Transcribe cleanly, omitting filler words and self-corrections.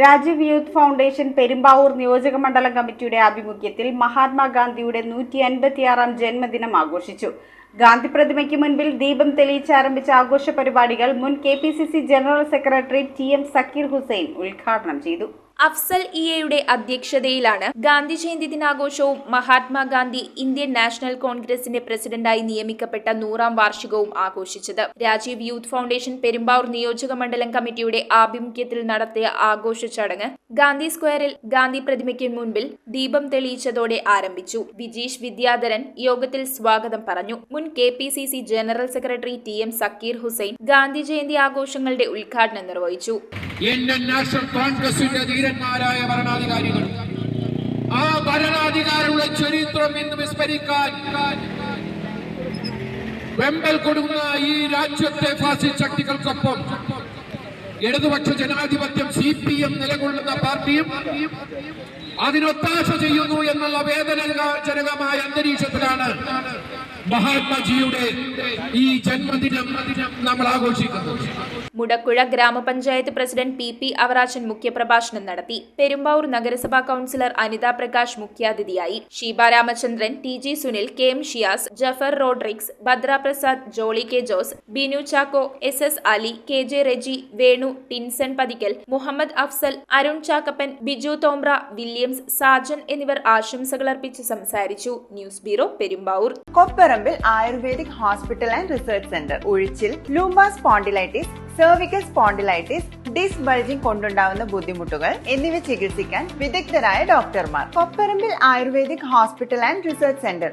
Rajeev youth foundation Perumbavoor നിയോജകമണ്ഡലം കമ്മിറ്റിയുടെ ആഭിമുഖ്യത്തിൽ മഹാത്മാഗാന്ധിയുടെ 156-ാം ജന്മദിനം ആഘോഷിച്ചു. ഗാന്ധി പ്രതിമയ്ക്ക് മുൻപിൽ ദീപം തെളിയിച്ച് ആരംഭിച്ച ആഘോഷ പരിപാടികൾ മുൻ KPCC general secretary TM Zakir Hussain ഉദ്ഘാടനം ചെയ്തു. അഫ്സൽ ഇയയുടെ അധ്യക്ഷതയിലാണ് ഗാന്ധി ജയന്തി ദിനാഘോഷവും മഹാത്മാഗാന്ധി ഇന്ത്യൻ നാഷണൽ കോൺഗ്രസിന്റെ പ്രസിഡന്റായി നിയമിക്കപ്പെട്ട 100-ാം വാർഷികവും ആഘോഷിച്ചത്. രാജീവ് യൂത്ത് ഫൗണ്ടേഷൻ പെരുമ്പാവൂർ നിയോജക മണ്ഡലം കമ്മിറ്റിയുടെ ആഭിമുഖ്യത്തിൽ നടത്തിയ ആഘോഷ ചടങ്ങ് ഗാന്ധി സ്ക്വയറിൽ ഗാന്ധി പ്രതിമയ്ക്ക് മുൻപിൽ ദീപം തെളിയിച്ചതോടെ ആരംഭിച്ചു. വിജീഷ് വിദ്യാധരൻ യോഗത്തിൽ സ്വാഗതം പറഞ്ഞു. മുൻ KPCC general secretary TM Zakir Hussain Gandhi Jayanti ആഘോഷങ്ങളുടെ ഉദ്ഘാടനം നിർവഹിച്ചു. ഇന്ത്യൻ നാഷണൽ കോൺഗ്രസിന്റെ ധീരന്മാരായ ഭരണാധികാരികൾ ആ ഭരണാധികാരികളുടെ ചരിത്രം ഇന്ന് വിസ്മരിക്കാൻ വെമ്പൽ കൊടുക്കുന്ന ഈ രാജ്യത്തെ ഫാസിസ്റ്റ് ശക്തികൾക്കൊപ്പം ഇടതുപക്ഷ ജനാധിപത്യം CPM നിലകൊള്ളുന്ന പാർട്ടിയും അതിനൊത്താശ ചെയ്യുന്നു എന്നുള്ള വേദനാജനകമായ അന്തരീക്ഷത്തിലാണ് മഹാത്മാജിയുടെ ഈ ജന്മദിനം നമ്മൾ ആഘോഷിക്കുന്നത്. മുടക്കുഴ ഗ്രാമപഞ്ചായത്ത് പ്രസിഡന്റ് PP അവറാച്ചൻ മുഖ്യപ്രഭാഷണം നടത്തി. പെരുമ്പാവൂർ നഗരസഭാ കൌൺസിലർ അനിത പ്രകാശ് മുഖ്യാതിഥിയായി. Sheeba Ramachandran, TG Sunil, KM Shiyas, Jafar Rodrigues, Bhadra Prasad, Jolly K Jose, Binu Chacko, SS Ali, KJ Reji, Venu, Tinson Pathickal, Muhammad Afsal, Arun Chakkappan, Biju Thomra, Williams, Sajan എന്നിവർ ആശംസകളർപ്പിച്ച് സംസാരിച്ചു. News bureau, Perumbavoor. Kopparambil ayurvedic hospital and research centre. ഉഴിച്ചിൽ, lumbar spondylitis, cervical spondylitis, disc bulging കൊണ്ടുണ്ടാവുന്ന ബുദ്ധിമുട്ടുകൾ എന്നിവ ചികിത്സിക്കാൻ വിദഗ്ധരായ ഡോക്ടർമാർ. Kopparambil ayurvedic hospital and research centre.